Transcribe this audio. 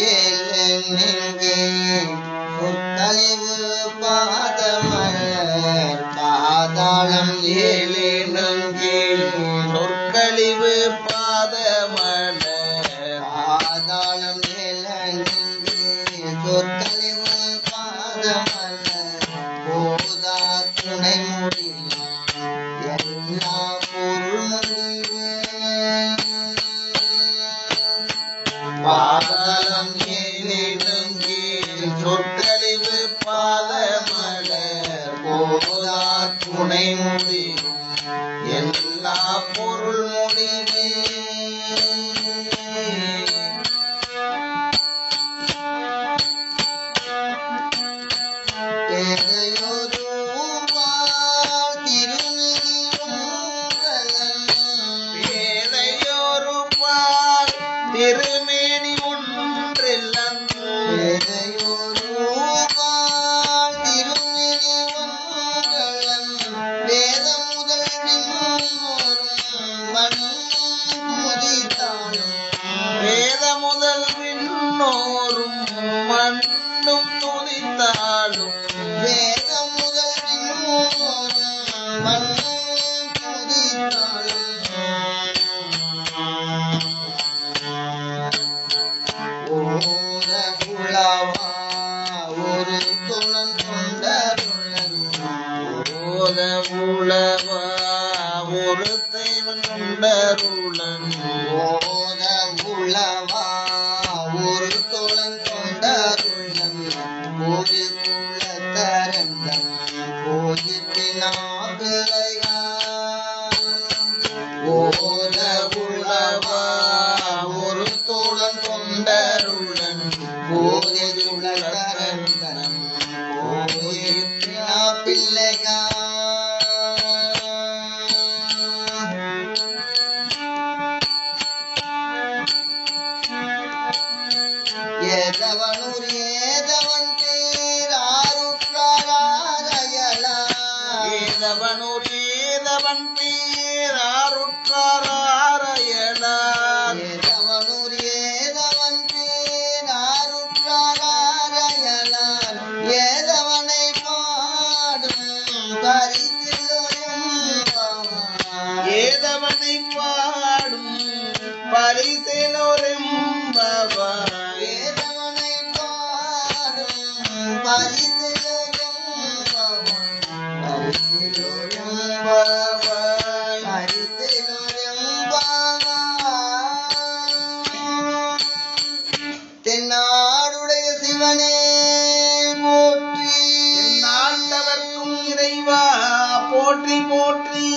ஏலென்னிங்கே சொற்கழிவு பாதமலர் பாதாளம் ஏலென்னிங்கே சொற்கழிவு பாதமலர் பாதாளம் ஏலென்னிங்கே சொற்கழிவு பாதமலர் போதா துணை முடியும் எல்லா பொருள் முடிவு பாதாளம் ஏலென்னிங்கே சொற்கழிவு பாதமலர் போதா துணை முடியும் எல்லா பொருள் முடிவே திருமேனி ஒன்றெல்லாம் வேதம் முதல் வேத முதல் விண்ணோரும் மண்ணும் துதித்தாலும் வேதம் முதல் மண்ணும் துதித்தாலும் ஓத புலவா ஒரு துணன் கொண்டருளன் ஓத உளவா ஒரு தெய்வன் கொண்டருளன் ஓத புலவா ஒரு துணன் கொண்டருளன் போது குலத்தரண்டம் போதிப்பினா பிள்ளையா ஓத உளவா ஒரு தோழன் கொண்டருளன் போதி குலத்தரண்டம் போதிப்பினா பிள்ளையா ஏதவனூர் ஏதவன் பேராருற்றாராயலா ஏதவனூர் ஏதவன் பேராருற்றாராயலான் ஏதவனூர் ஏதவன் பேராருற்றாராயலான் ஏதவனை பாடும் பரிசிலோயம் ஏதவனை பாடும் பரிசிலோரும் பாபா ஏதவனை பாடும் பரிசிலோயம் பாபா தென்னாடுடைய சிவனே போற்றி நாட்டவர்க்கும் இறைவா போற்றி போற்றி